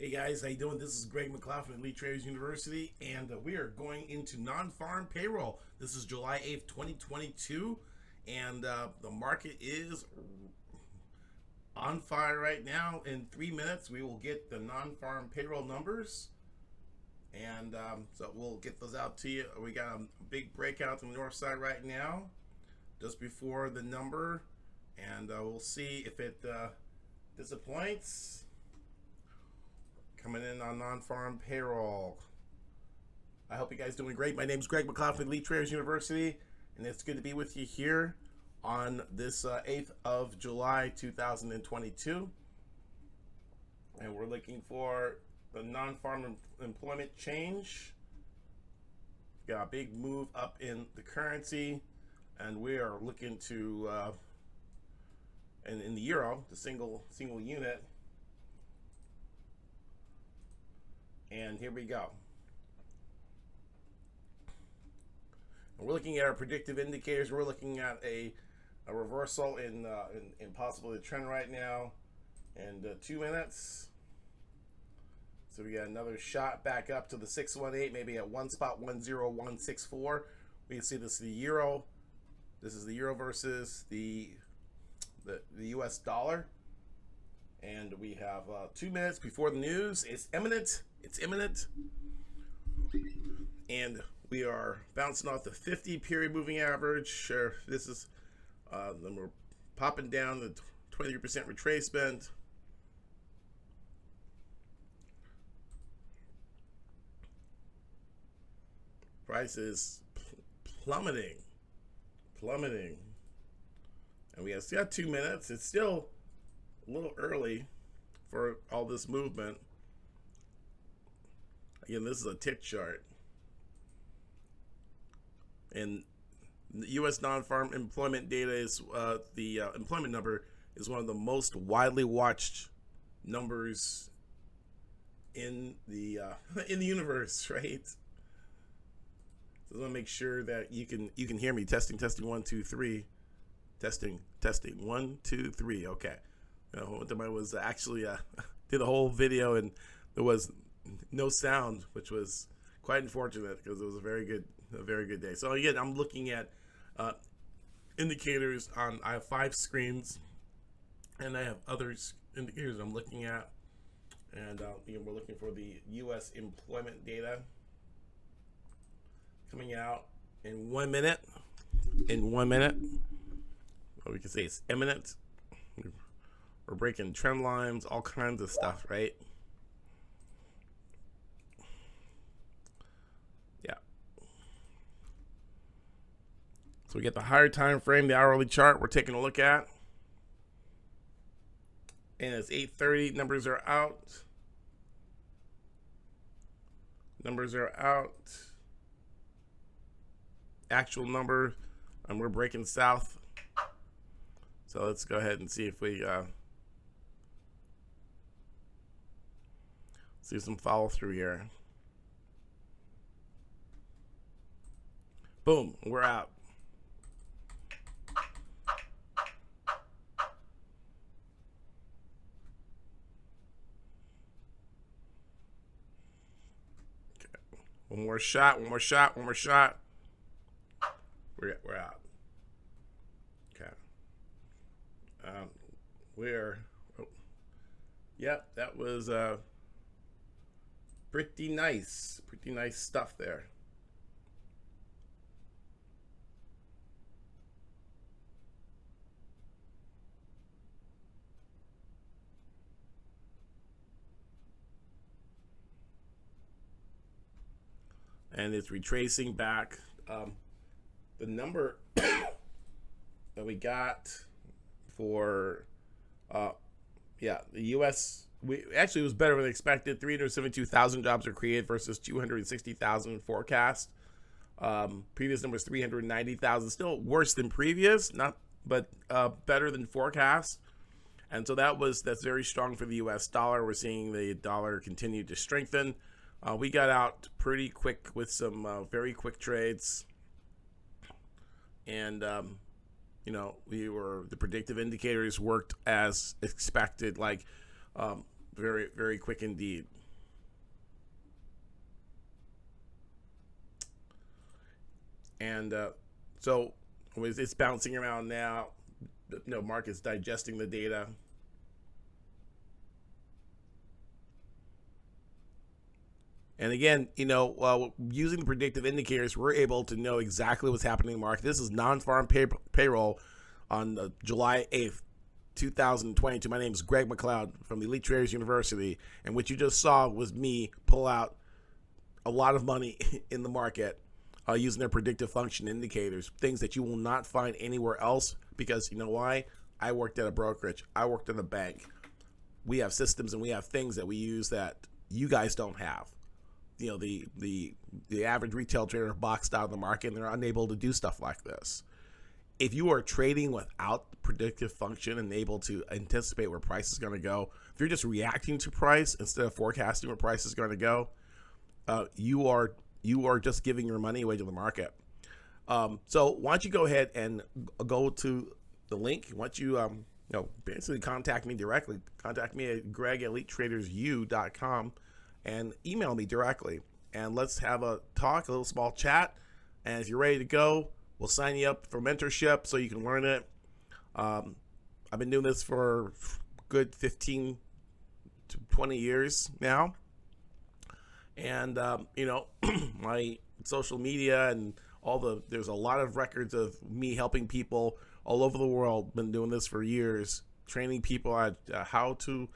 Hey guys, how you doing? This is Greg McLeod from Elite Traders University, and we are going into non-farm payroll. This is July 8th, 2022, and the market is on fire right now. In 3 minutes, we will get the non-farm payroll numbers, and so we'll get those out to you. We got a big breakout on the north side right now, just before the number, and we'll see if it disappoints. Coming in on non-farm payroll. I hope you guys doing great. My name is Greg McLeod from Elite Traders University, and it's good to be with you here on this 8th of July 2022. And we're looking for the non-farm employment change. Got a big move up in the currency, and we are looking to and in the euro, the single unit. And here we go. And we're looking at our predictive indicators. We're looking at a reversal in possibly the trend right now, and 2 minutes. So we got another shot back up to the 618, maybe at 1.10164. We can see this is the euro. This is the euro versus the U.S. dollar. And we have 2 minutes before the news. It's imminent. It's imminent. And we are bouncing off the 50 period moving average. This is, then we're popping down the 23% retracement. Price is plummeting. And we have got 2 minutes. It's still a little early for all this movement. Again, this is a tick chart, and the U.S. non-farm employment data is the employment number is one of the most widely watched numbers in the universe, right? So I want to make sure that you can hear me. Testing 1 2 3. Testing 1 2 3. Okay. One time I was actually did a whole video and there was no sound, which was quite unfortunate because it was a very good day. So again, I'm looking at indicators on. I have 5 screens, and I have other indicators I'm looking at, and we're looking for the U.S. employment data coming out in 1 minute. In 1 minute, or we can say it's imminent. We're breaking trend lines, all kinds of stuff, right? Yeah. So we get the higher time frame, the hourly chart we're taking a look at. And it's 8:30. Numbers are out. Numbers are out. Actual number, and we're breaking south. So let's go ahead and see if we see some follow through here. Boom, we're out. Okay. One more shot. We're out. Okay. Yep, that was pretty nice stuff there. And it's retracing back. The number that we got for the U.S. It was better than expected. 372,000 jobs are created versus 260,000 forecast. Previous number was 390,000, still worse than previous, but better than forecast. And so that's very strong for the U.S. dollar. We're seeing the dollar continue to strengthen. We got out pretty quick with some very quick trades, and the predictive indicators worked as expected, very, very quick indeed. And so it's bouncing around now. Market's digesting the data. And again, using the predictive indicators, we're able to know exactly what's happening in the market. This is non-farm payroll on July 8th, 2022. My name is Greg McLeod from the Elite Traders University. And what you just saw was me pull out a lot of money in the market using their predictive function indicators, things that you will not find anywhere else, because you know why? I worked at a brokerage. I worked in a bank. We have systems and we have things that we use that you guys don't have. The average retail trader boxed out of the market and they're unable to do stuff like this. If you are trading without the predictive function and able to anticipate where price is going to go, if you're just reacting to price instead of forecasting where price is going to go, you are just giving your money away to the market. So why don't you go ahead and go to the link? Why don't you basically contact me directly? Contact me at greg@elitetradersu.com and email me directly, and let's have a talk, a little small chat. And if you're ready to go, we'll sign you up for mentorship so you can learn it. I've been doing this for good 15 to 20 years now. And, my social media and there's a lot of records of me helping people all over the world. Been doing this for years, training people on how to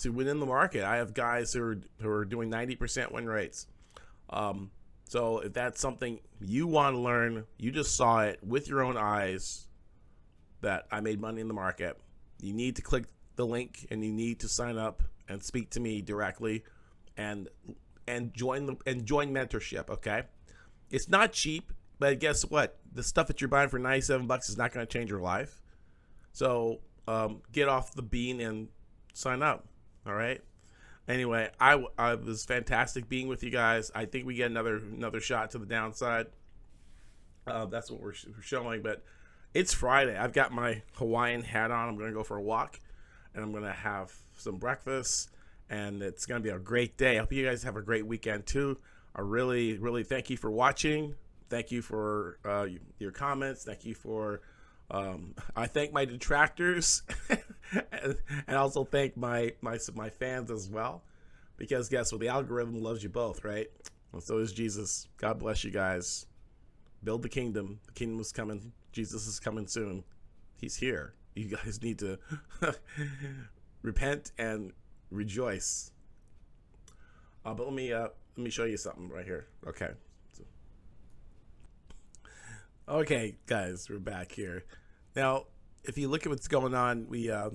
win in the market. I have guys who are doing 90% win rates. So if that's something you want to learn, you just saw it with your own eyes that I made money in the market. You need to click the link and you need to sign up and speak to me directly and join mentorship. Okay, it's not cheap, but guess what? The stuff that you're buying for $97 is not going to change your life. So get off the bean and sign up. All right. Anyway, I was fantastic being with you guys. I think we get another shot to the downside. That's what we're showing. But it's Friday. I've got my Hawaiian hat on. I'm going to go for a walk, and I'm going to have some breakfast, and it's going to be a great day. I hope you guys have a great weekend too. I really, really thank you for watching. Thank you for your comments. Thank you for I thank my detractors and also thank my fans as well, because guess what? The algorithm loves you both, right? And so is Jesus. God bless you guys. Build the kingdom. The kingdom is coming. Jesus is coming soon. He's here. You guys need to repent and rejoice. But let me show you something right here. Okay, guys, we're back here. Now, if you look at what's going on, we are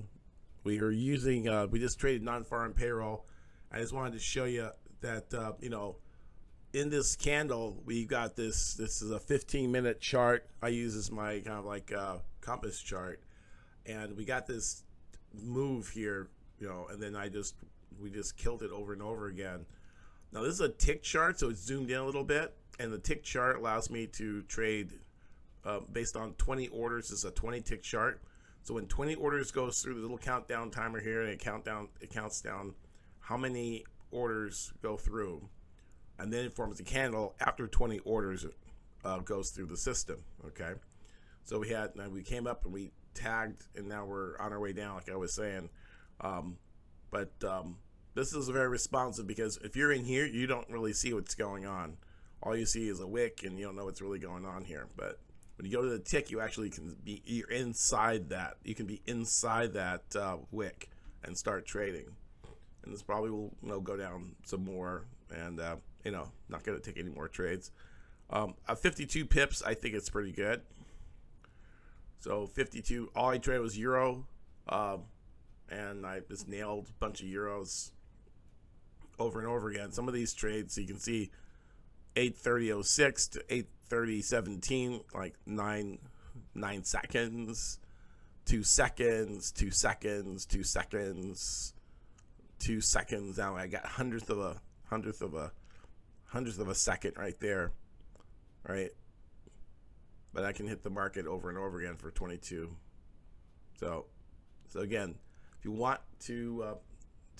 using we just traded non-farm payroll. I just wanted to show you that in this candle we got this. This is a 15-minute chart. I use as my kind of like compass chart, and we got this move here, and then we just killed it over and over again. Now this is a tick chart, so it's zoomed in a little bit, and the tick chart allows me to trade based on 20 orders. This is a 20 tick chart. So when 20 orders goes through the little countdown timer here, and it counts down how many orders go through, and then it forms a candle after 20 orders goes through the system. Okay, so we came up and we tagged, and now we're on our way down, like I was saying. But this is very responsive, because if you're in here, you don't really see what's going on. All you see is a wick, and you don't know what's really going on here. But when you go to the tick, you're inside that. You can be inside that wick and start trading. And this probably will go down some more, and not going to take any more trades. 52 pips, I think it's pretty good. So 52. All I traded was euro, and I just nailed a bunch of euros over and over again. Some of these trades, so you can see 8:30.06 to 8:30.17, like 9 seconds, 2 seconds, 2 seconds, 2 seconds, 2 seconds. Now I got hundredth of a second right there, right? But I can hit the market over and over again for 22. So again, if you want to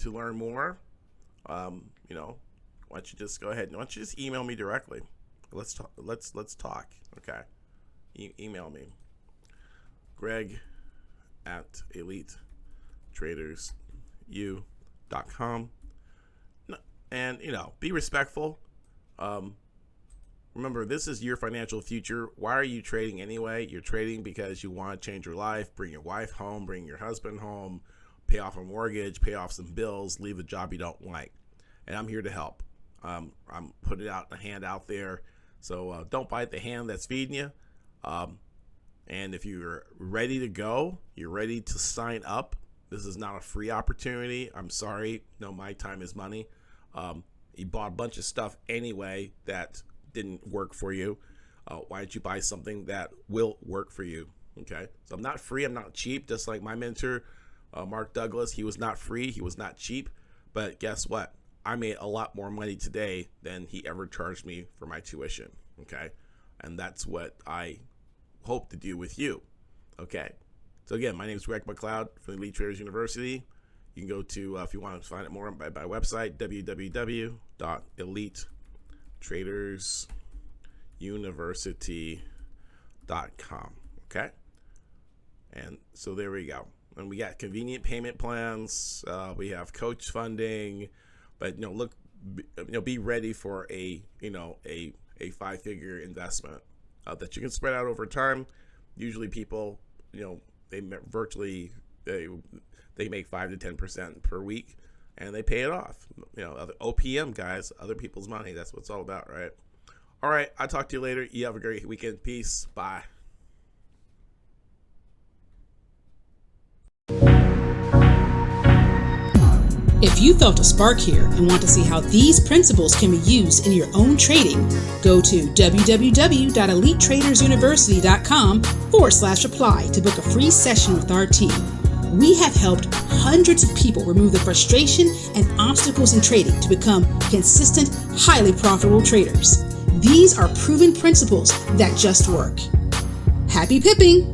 learn more, why don't you just go ahead and why don't you just email me directly? Let's talk. Let's talk. Okay. Email me. Greg at EliteTradersU.com. And, be respectful. Remember, this is your financial future. Why are you trading anyway? You're trading because you want to change your life, bring your wife home, bring your husband home, pay off a mortgage, pay off some bills, leave a job you don't like. And I'm here to help. I'm putting out a hand out there. So don't bite the hand that's feeding you. And if you're ready to go, you're ready to sign up. This is not a free opportunity. I'm sorry. No, my time is money. You bought a bunch of stuff anyway that didn't work for you. Why don't you buy something that will work for you? Okay. So I'm not free. I'm not cheap. Just like my mentor, Mark Douglas, he was not free. He was not cheap. But guess what? I made a lot more money today than he ever charged me for my tuition. Okay. And that's what I hope to do with you. Okay. So again, my name is Greg McLeod from Elite Traders University. You can go to, if you want to find it more, by website, www.elitetradersuniversity.com. Okay. And so there we go. And we got convenient payment plans. We have coach funding, but be ready for a 5-figure investment that you can spread out over time. Usually people, they make 5 to 10% per week, and they pay it off. Other OPM guys, other people's money. That's what it's all about, right? All right, I'll talk to you later. You have a great weekend. Peace. Bye. If you felt a spark here and want to see how these principles can be used in your own trading, go to www.elitetradersuniversity.com/apply to book a free session with our team. We have helped hundreds of people remove the frustration and obstacles in trading to become consistent, highly profitable traders. These are proven principles that just work. Happy pipping!